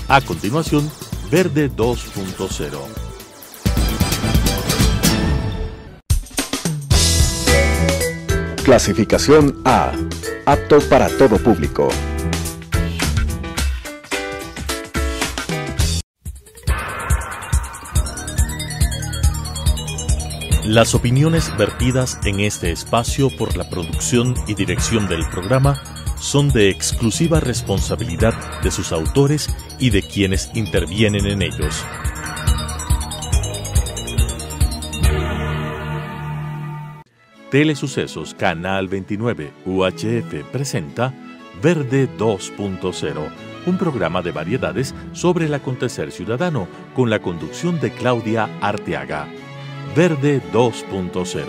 A continuación, Verde 2.0. Clasificación A. Apto para todo público. Las opiniones vertidas en este espacio por la producción y dirección del programa son de exclusiva responsabilidad de sus autores y de quienes intervienen en ellos. Telesucesos Canal 29 UHF presenta Verde 2.0, un programa de variedades sobre el acontecer ciudadano con la conducción de Claudia Arteaga. Verde 2.0.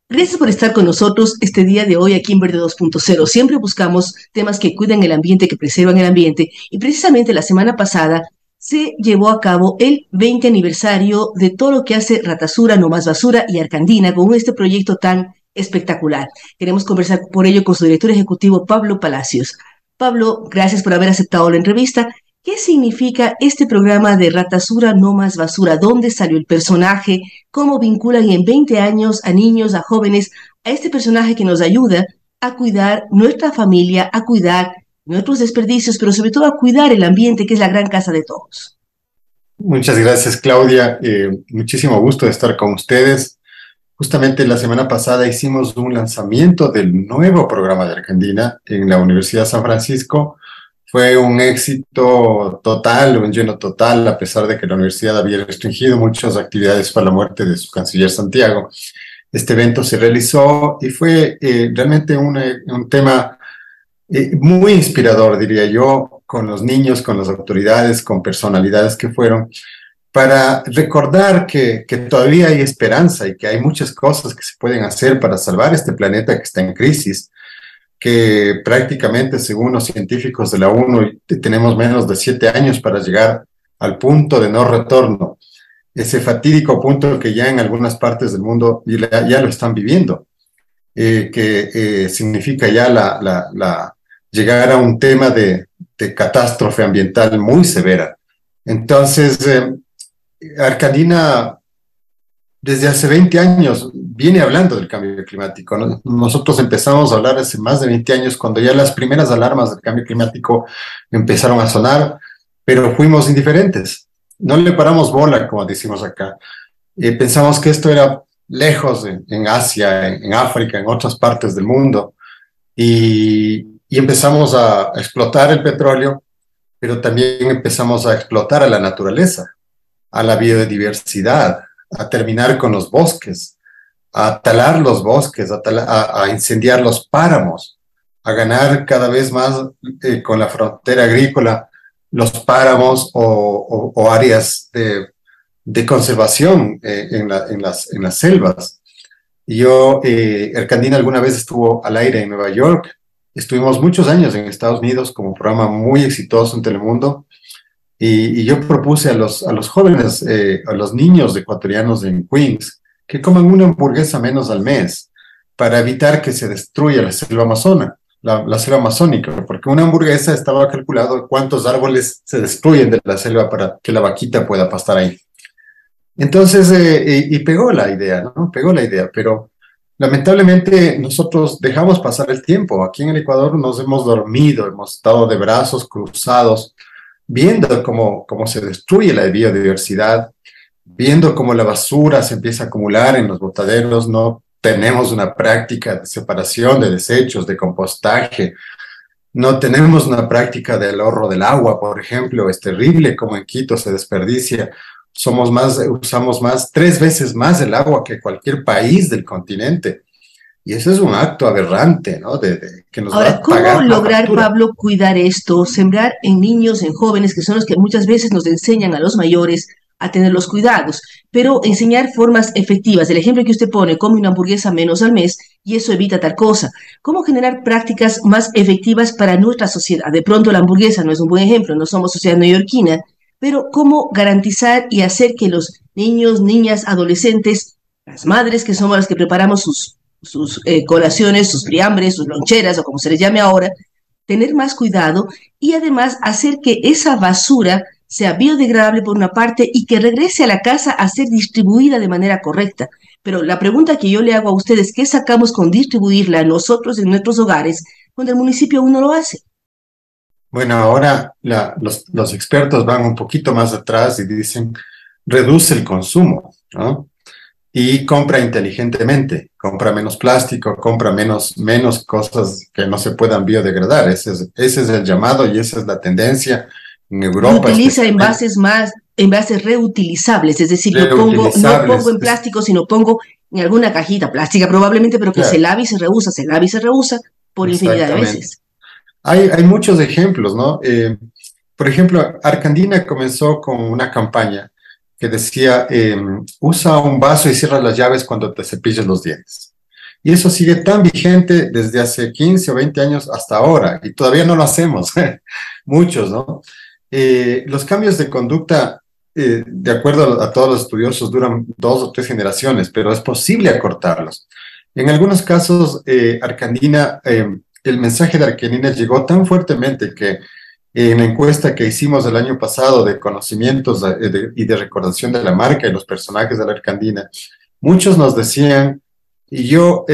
Gracias por estar con nosotros este día de hoy aquí en Verde 2.0. Siempre buscamos temas que cuidan el ambiente, que preservan el ambiente, y precisamente la semana pasada se llevó a cabo el 20 aniversario de todo lo que hace Ratasura, No Más Basura y Arcandina con este proyecto tan espectacular. Queremos conversar por ello con su director ejecutivo, Pablo Palacios. Pablo, gracias por haber aceptado la entrevista. ¿Qué significa este programa de Ratasura, No Más Basura? ¿Dónde salió el personaje? ¿Cómo vinculan en 20 años a niños, a jóvenes, a este personaje que nos ayuda a cuidar nuestra familia, a cuidar nuestros desperdicios, pero sobre todo a cuidar el ambiente, que es la gran casa de todos? Muchas gracias, Claudia. Muchísimo gusto de estar con ustedes. Justamente la semana pasada hicimos un lanzamiento del nuevo programa de Arcandina en la Universidad de San Francisco. Fue un éxito total, un lleno total, a pesar de que la universidad había restringido muchas actividades por la muerte de su canciller Santiago. Este evento se realizó y fue realmente un tema muy inspirador, diría yo, con los niños, con las autoridades, con personalidades que fueron, para recordar que todavía hay esperanza y que hay muchas cosas que se pueden hacer para salvar este planeta que está en crisis, que prácticamente, según los científicos de la ONU, tenemos menos de 7 años para llegar al punto de no retorno, ese fatídico punto que ya en algunas partes del mundo ya lo están viviendo, que significa ya llegar a un tema de catástrofe ambiental muy severa. Entonces, Arcandina desde hace 20 años viene hablando del cambio climático, ¿no? Nosotros empezamos a hablar hace más de 20 años, cuando ya las primeras alarmas del cambio climático empezaron a sonar, pero fuimos indiferentes. No le paramos bola, como decimos acá. Pensamos que esto era lejos, en Asia, en África, en otras partes del mundo, y empezamos a explotar el petróleo, pero también empezamos a explotar a la naturaleza, a la biodiversidad, a terminar con los bosques, a talar los bosques, a incendiar los páramos, a ganar cada vez más con la frontera agrícola los páramos o áreas de conservación en las selvas. Arcandina alguna vez estuvo al aire en Nueva York. Estuvimos muchos años en Estados Unidos como un programa muy exitoso en Telemundo. Y yo propuse a los jóvenes, a los niños ecuatorianos en Queens, que coman una hamburguesa menos al mes para evitar que se destruya la selva amazona, la selva amazónica, porque una hamburguesa estaba calculado cuántos árboles se destruyen de la selva para que la vaquita pueda pastar ahí. Entonces, y pegó la idea, ¿no? Pegó la idea, pero lamentablemente nosotros dejamos pasar el tiempo. Aquí en el Ecuador nos hemos dormido, hemos estado de brazos cruzados, viendo cómo se destruye la biodiversidad, viendo cómo la basura se empieza a acumular en los botaderos. No tenemos una práctica de separación de desechos, de compostaje, no tenemos una práctica del ahorro del agua, por ejemplo. Es terrible cómo en Quito se desperdicia. Usamos 3 veces más el agua que cualquier país del continente. Y eso es un acto aberrante, ¿no? Que nos Ahora, va a pagar ¿cómo lograr, factura. Pablo, cuidar esto, sembrar en niños, en jóvenes, que son los que muchas veces nos enseñan a los mayores a tener los cuidados, pero enseñar formas efectivas? El ejemplo que usted pone, come una hamburguesa menos al mes y eso evita tal cosa. ¿Cómo generar prácticas más efectivas para nuestra sociedad? De pronto la hamburguesa no es un buen ejemplo, no somos sociedad neoyorquina, pero ¿cómo garantizar y hacer que los niños, niñas, adolescentes, las madres que somos las que preparamos sus colaciones, sus friambres, sus loncheras o como se les llame ahora, tener más cuidado y además hacer que esa basura sea biodegradable por una parte y que regrese a la casa a ser distribuida de manera correcta. Pero la pregunta que yo le hago a ustedes, ¿qué sacamos con distribuirla nosotros en nuestros hogares cuando el municipio aún no lo hace? Bueno, ahora los expertos van un poquito más atrás y dicen, reduce el consumo, ¿no? Y compra inteligentemente, compra menos plástico, compra menos cosas que no se puedan biodegradar. Ese es el llamado y esa es la tendencia en Y Europa utiliza especialmente. envases reutilizables, es decir, no pongo Reutilizables, en plástico, sino pongo en alguna cajita plástica probablemente, pero que se claro, lave y se reusa, se lave y se reusa por infinidad de exactamente. veces. Hay muchos ejemplos, ¿no? Por ejemplo, Arcandina comenzó con una campaña que decía, usa un vaso y cierra las llaves cuando te cepilles los dientes. Y eso sigue tan vigente desde hace 15 o 20 años hasta ahora, y todavía no lo hacemos, muchos, ¿no? Los cambios de conducta, de acuerdo a todos los estudiosos, duran 2 o 3 generaciones, pero es posible acortarlos. En algunos casos, el mensaje de Arcandina llegó tan fuertemente que en la encuesta que hicimos el año pasado de conocimientos y de recordación de la marca y los personajes de la Arcandina, muchos nos decían, y yo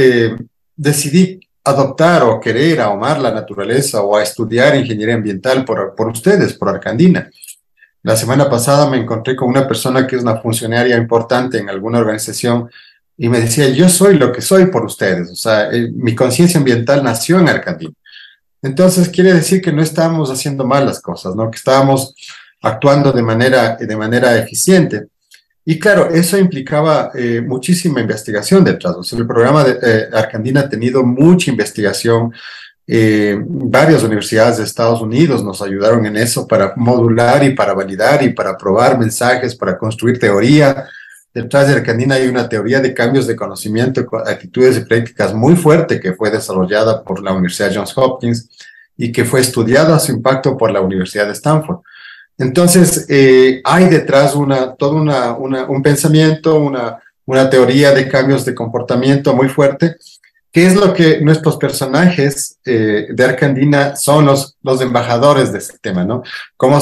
decidí adoptar o querer, a amar la naturaleza o a estudiar ingeniería ambiental por ustedes, por Arcandina. La semana pasada me encontré con una persona que es una funcionaria importante en alguna organización y me decía, yo soy lo que soy por ustedes, o sea, mi conciencia ambiental nació en Arcandina. Entonces quiere decir que no estábamos haciendo mal las cosas, ¿no? Que estábamos actuando de manera eficiente. Y claro, eso implicaba muchísima investigación detrás. O sea, el programa de Arcandina ha tenido mucha investigación. Varias universidades de Estados Unidos nos ayudaron en eso para modular y para validar y para probar mensajes, para construir teoría. Detrás de Arcandina hay una teoría de cambios de conocimiento, actitudes y prácticas muy fuerte que fue desarrollada por la Universidad Johns Hopkins y que fue estudiada su impacto por la Universidad de Stanford. Entonces, hay detrás un pensamiento, una teoría de cambios de comportamiento muy fuerte, que es lo que nuestros personajes de Arcandina son los embajadores de este tema, ¿no? Cómo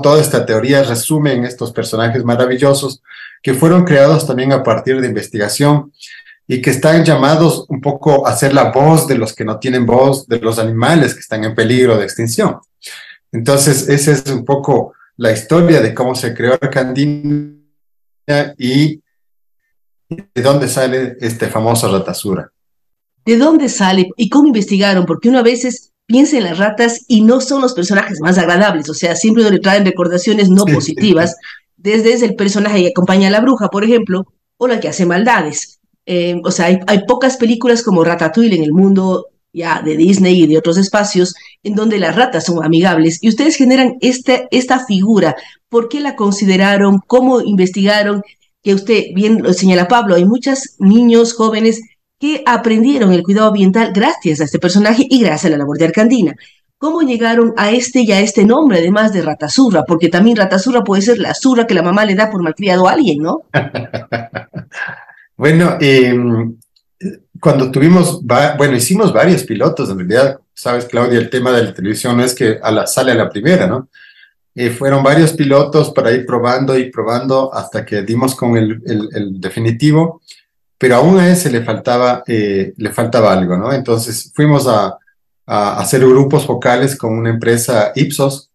toda esta teoría resume en estos personajes maravillosos que fueron creados también a partir de investigación y que están llamados un poco a ser la voz de los que no tienen voz, de los animales que están en peligro de extinción. Entonces, esa es un poco la historia de cómo se creó Arcandina y de dónde sale este famoso Ratasura. ¿De dónde sale y cómo investigaron? Porque uno a veces piensa en las ratas y no son los personajes más agradables, o sea, siempre uno le traen recordaciones no positivas, desde el personaje que acompaña a la bruja, por ejemplo, o la que hace maldades. O sea, hay pocas películas como Ratatouille en el mundo ya de Disney y de otros espacios en donde las ratas son amigables y ustedes generan esta figura. ¿Por qué la consideraron? ¿Cómo investigaron? Que usted bien lo señala Pablo, hay muchos niños, jóvenes que aprendieron el cuidado ambiental gracias a este personaje y gracias a la labor de Arcandina. ¿Cómo llegaron a este y a este nombre, además de Ratazurra? Porque también Ratazurra puede ser la zurra que la mamá le da por malcriado a alguien, ¿no? Bueno, cuando hicimos varios pilotos, en realidad, sabes, Claudia, el tema de la televisión no es que sale a la primera, ¿no? Fueron varios pilotos para ir probando y probando hasta que dimos con el definitivo, pero aún a ese le faltaba algo, ¿no? Entonces fuimos a hacer grupos focales con una empresa Ipsos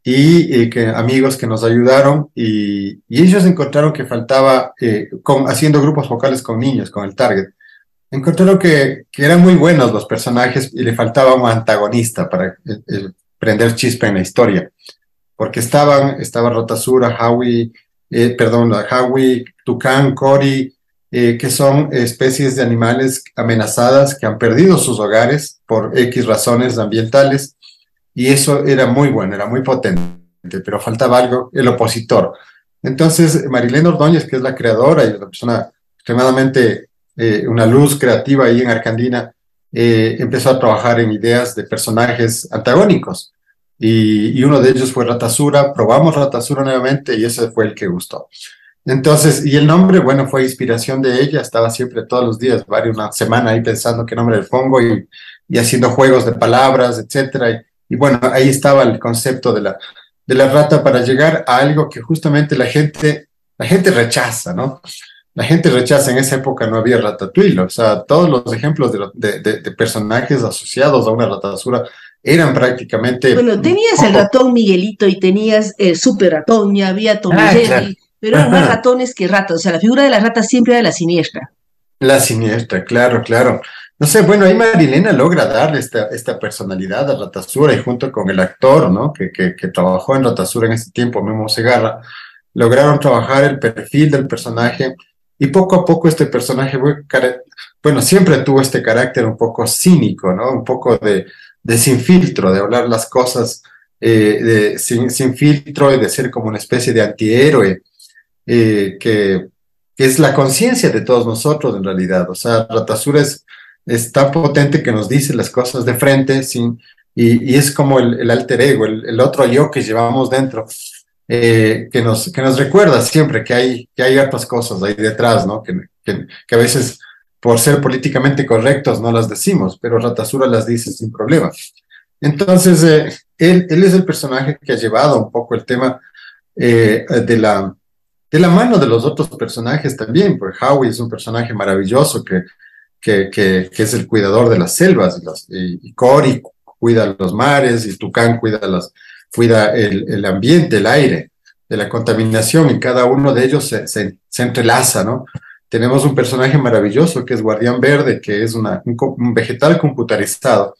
y amigos que nos ayudaron y ellos encontraron que faltaba, haciendo grupos focales con niños, con el target, encontraron que eran muy buenos los personajes y le faltaba un antagonista para prender chispa en la historia, porque estaba Rotasura, Howie, Tucán, Cory, que son especies de animales amenazadas que han perdido sus hogares por X razones ambientales, y eso era muy bueno, era muy potente, pero faltaba algo, el opositor. Entonces, Marilena Ordóñez, que es la creadora y una persona extremadamente, una luz creativa ahí en Arcandina, empezó a trabajar en ideas de personajes antagónicos. Y uno de ellos fue Ratasura, probamos Ratasura nuevamente y ese fue el que gustó. Entonces, y el nombre, bueno, fue inspiración de ella, estaba siempre todos los días, una semana ahí pensando qué nombre le pongo y y haciendo juegos de palabras, etcétera. Y bueno, ahí estaba el concepto de la rata para llegar a algo que justamente la gente rechaza, ¿no? La gente rechaza, en esa época no había Ratatouille, o sea, todos los ejemplos de personajes asociados a una ratasura eran prácticamente... Bueno, tenías el ratón Miguelito y tenías el super ratón, y había Tom y Jerry, claro. pero eran más ratones que ratas, o sea, la figura de la rata siempre era la siniestra. La siniestra, claro, claro. No sé, bueno, ahí Marilena logra darle esta personalidad a Ratasura y junto con el actor, ¿no? Que trabajó en Ratasura en ese tiempo, Memo Segarra, lograron trabajar el perfil del personaje y poco a poco este personaje, bueno, siempre tuvo este carácter un poco cínico, ¿no? Un poco de sin filtro, de hablar las cosas sin filtro y de ser como una especie de antihéroe que es la conciencia de todos nosotros en realidad. O sea, Ratasura es tan potente que nos dice las cosas de frente y es como el alter ego, el otro yo que llevamos dentro, que nos recuerda siempre que hay otras cosas ahí detrás, ¿no? Que a veces por ser políticamente correctos no las decimos, pero Ratasura las dice sin problema. Entonces, él es el personaje que ha llevado un poco el tema de la mano de los otros personajes también, porque Howie es un personaje maravilloso que es el cuidador de las selvas, y Cory cuida los mares, y Tucán cuida el ambiente, el aire, de la contaminación, y cada uno de ellos se entrelaza, ¿no? Tenemos un personaje maravilloso que es Guardián Verde, que es un vegetal computarizado,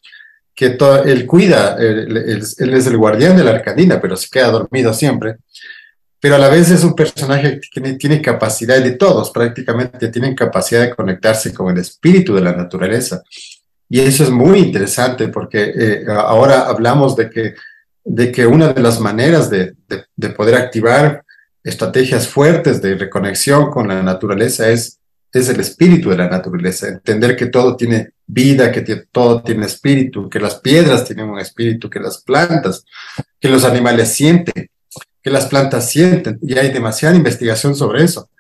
que él cuida, él es el guardián de la Arcandina, pero se queda dormido siempre. Pero a la vez es un personaje que tiene capacidad, y de todos prácticamente tienen capacidad de conectarse con el espíritu de la naturaleza. Y eso es muy interesante porque ahora hablamos de que una de las maneras de poder activar estrategias fuertes de reconexión con la naturaleza es el espíritu de la naturaleza, entender que todo tiene vida, que todo tiene espíritu, que las piedras tienen un espíritu, que las plantas, que los animales sienten, que las plantas sienten, y hay demasiada investigación sobre eso.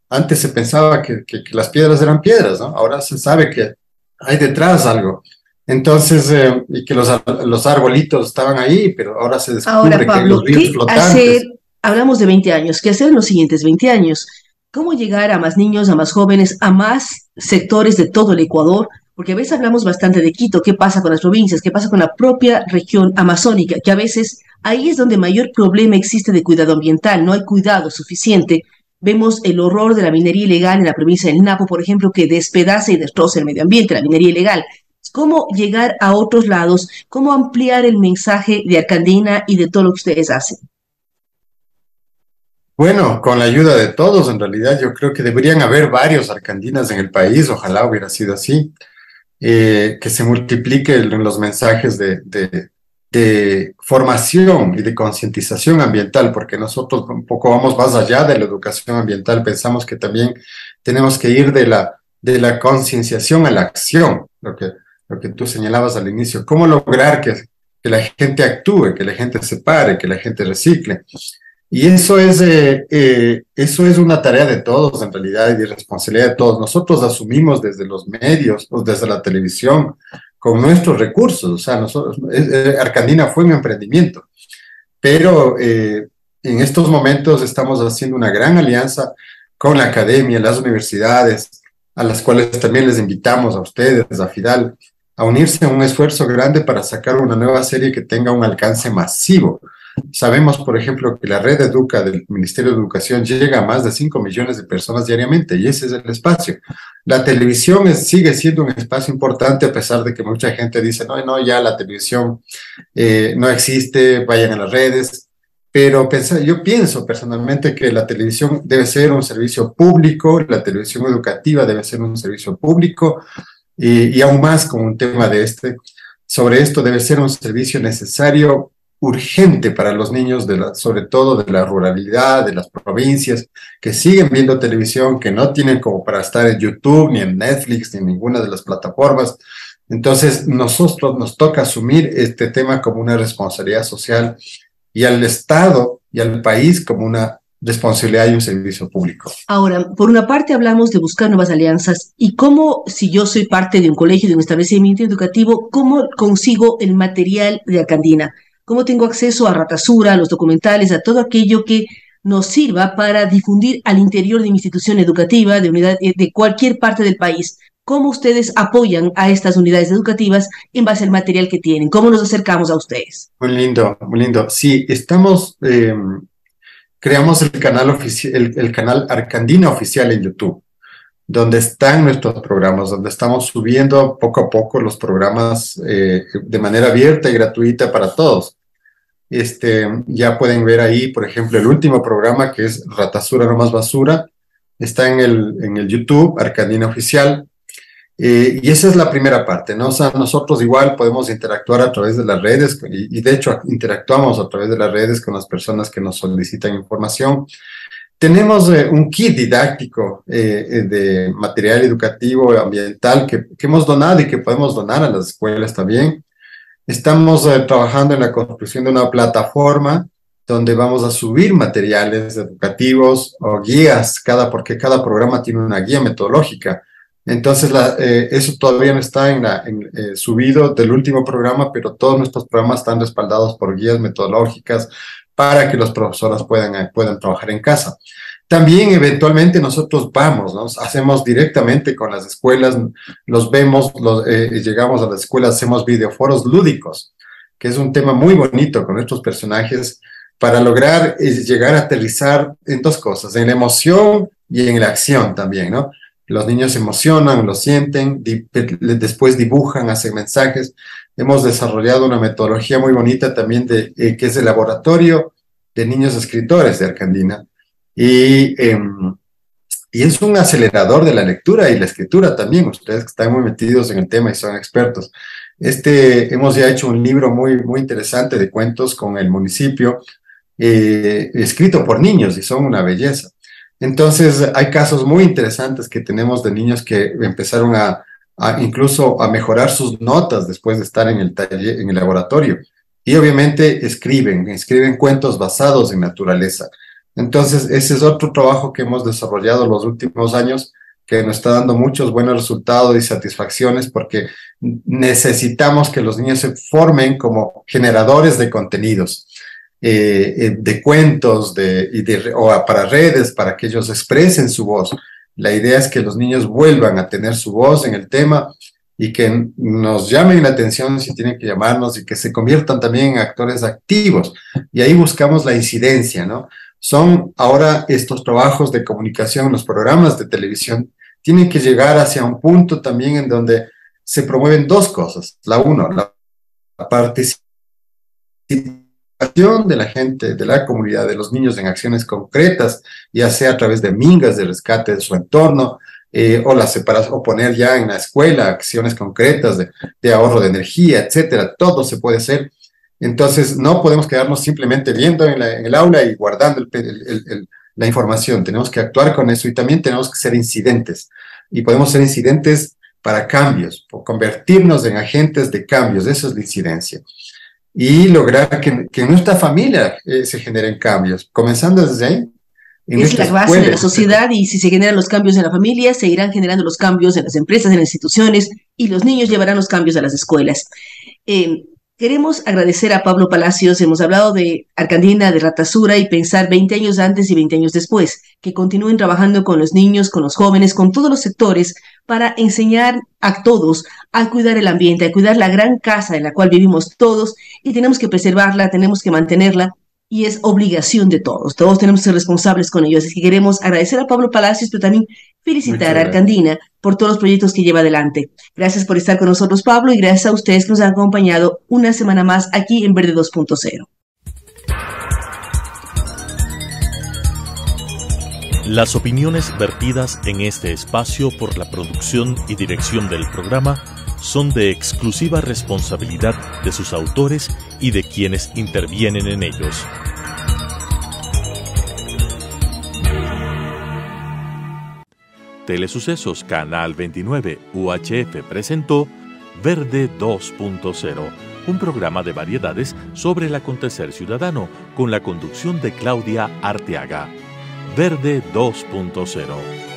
Antes se pensaba que las piedras eran piedras, ¿no? Ahora se sabe que hay detrás algo. Entonces, y que los arbolitos estaban ahí, pero ahora se Ahora, descubre que hay Pablo, los ríos ¿qué hacer? flotantes. Hablamos de 20 años, ¿qué hacer en los siguientes 20 años? ¿Cómo llegar a más niños, a más jóvenes, a más sectores de todo el Ecuador? Porque a veces hablamos bastante de Quito, qué pasa con las provincias, qué pasa con la propia región amazónica, que a veces ahí es donde mayor problema existe de cuidado ambiental, no hay cuidado suficiente. Vemos el horror de la minería ilegal en la provincia del Napo, por ejemplo, que despedaza y destroza el medio ambiente, la minería ilegal. ¿Cómo llegar a otros lados? ¿Cómo ampliar el mensaje de Arcandina y de todo lo que ustedes hacen? Bueno, con la ayuda de todos, en realidad, yo creo que deberían haber varios arcandinas en el país, ojalá hubiera sido así, que se multipliquen los mensajes de formación y de concientización ambiental, porque nosotros un poco vamos más allá de la educación ambiental, pensamos que también tenemos que ir de la concienciación a la acción, lo que tú señalabas al inicio, cómo lograr que la gente actúe, que la gente se pare, que la gente recicle. Y eso es una tarea de todos, en realidad, y de responsabilidad de todos. Nosotros asumimos desde los medios, o desde la televisión, con nuestros recursos. O sea, Arcandina fue un emprendimiento, pero en estos momentos estamos haciendo una gran alianza con la academia, las universidades, a las cuales también les invitamos a ustedes, a Fidal, a unirse a un esfuerzo grande para sacar una nueva serie que tenga un alcance masivo. Sabemos, por ejemplo, que la red Educa del Ministerio de Educación llega a más de 5 millones de personas diariamente, y ese es el espacio. La televisión sigue siendo un espacio importante, a pesar de que mucha gente dice, no, ya la televisión no existe, vayan a las redes. Pero yo pienso personalmente que la televisión debe ser un servicio público, la televisión educativa debe ser un servicio público, y aún más con un tema sobre esto debe ser un servicio necesario, urgente para los niños, sobre todo de la ruralidad, de las provincias, que siguen viendo televisión, que no tienen como para estar en YouTube, ni en Netflix, ni en ninguna de las plataformas. Entonces, nosotros nos toca asumir este tema como una responsabilidad social, y al Estado y al país como responsabilidad y un servicio público. Ahora, por una parte hablamos de buscar nuevas alianzas y cómo, si yo soy parte de un colegio, de un establecimiento educativo, ¿cómo consigo el material de Arcandina? ¿Cómo tengo acceso a Ratasura, a los documentales, a todo aquello que nos sirva para difundir al interior de mi institución educativa, de unidad, de cualquier parte del país? ¿Cómo ustedes apoyan a estas unidades educativas en base al material que tienen? ¿Cómo nos acercamos a ustedes? Muy lindo, muy lindo. Sí, creamos el canal el canal Arcandina Oficial en YouTube, donde están nuestros programas, donde estamos subiendo poco a poco los programas de manera abierta y gratuita para todos. Ya pueden ver ahí, por ejemplo, el último programa, que es Ratasura no más basura, está en el YouTube, Arcandina Oficial. Y esa es la primera parte, ¿no? O sea, nosotros igual podemos interactuar a través de las redes y de hecho interactuamos a través de las redes con las personas que nos solicitan información. Tenemos un kit didáctico de material educativo ambiental que hemos donado y que podemos donar a las escuelas también. Estamos trabajando en la construcción de una plataforma donde vamos a subir materiales educativos o guías, porque cada programa tiene una guía metodológica. Entonces, eso todavía no está subido del último programa, pero todos nuestros programas están respaldados por guías metodológicas para que los profesores puedan trabajar en casa. También, eventualmente, nosotros vamos, ¿no? Hacemos directamente con las escuelas, los vemos, llegamos a las escuelas, hacemos videoforos lúdicos, que es un tema muy bonito con nuestros personajes para lograr llegar a aterrizar en dos cosas, en la emoción y en la acción también, ¿no? Los niños se emocionan, lo sienten, después dibujan, hacen mensajes. Hemos desarrollado una metodología muy bonita también que es el laboratorio de niños escritores de Arcandina. Y es un acelerador de la lectura y la escritura también. Ustedes que están muy metidos en el tema y son expertos. Hemos ya hecho un libro muy, muy interesante de cuentos con el municipio, escrito por niños y son una belleza. Entonces, hay casos muy interesantes que tenemos de niños que empezaron incluso a mejorar sus notas después de estar en el taller, en el laboratorio. Y obviamente escriben cuentos basados en naturaleza. Entonces, ese es otro trabajo que hemos desarrollado los últimos años, que nos está dando muchos buenos resultados y satisfacciones, porque necesitamos que los niños se formen como generadores de contenidos. De cuentos o para redes, para que ellos expresen su voz. La idea es que los niños vuelvan a tener su voz en el tema y que nos llamen la atención si tienen que llamarnos y que se conviertan también en actores activos. Y ahí buscamos la incidencia, ¿no? Son ahora estos trabajos de comunicación, los programas de televisión, tienen que llegar hacia un punto también en donde se promueven dos cosas. La participación de la gente, de la comunidad, de los niños en acciones concretas, ya sea a través de mingas de rescate de su entorno, o la separación, o poner ya en la escuela acciones concretas de ahorro de energía, etcétera. Todo se puede hacer. Entonces, no podemos quedarnos simplemente viendo en el aula y guardando la información. Tenemos que actuar con eso y también tenemos que ser incidentes. Y podemos ser incidentes para cambios, o convertirnos en agentes de cambios. Eso es la incidencia. Y lograr que en nuestra familia se generen cambios, comenzando desde ahí. Es la base de la sociedad y si se generan los cambios en la familia, se irán generando los cambios en las empresas, en las instituciones y los niños llevarán los cambios a las escuelas. Queremos agradecer a Pablo Palacios, hemos hablado de Arcandina, de Ratasura y pensar 20 años antes y 20 años después, que continúen trabajando con los niños, con los jóvenes, con todos los sectores para enseñar a todos a cuidar el ambiente, a cuidar la gran casa en la cual vivimos todos y tenemos que preservarla, tenemos que mantenerla y es obligación de todos tenemos que ser responsables con ellos. Así que queremos agradecer a Pablo Palacios, pero también felicitar a Arcandina por todos los proyectos que lleva adelante. Gracias por estar con nosotros, Pablo, y gracias a ustedes que nos han acompañado una semana más aquí en Verde 2.0. Las opiniones vertidas en este espacio por la producción y dirección del programa son de exclusiva responsabilidad de sus autores y de quienes intervienen en ellos. Telesucesos Canal 29 UHF presentó Verde 2.0, un programa de variedades sobre el acontecer ciudadano con la conducción de Claudia Arteaga. Verde 2.0.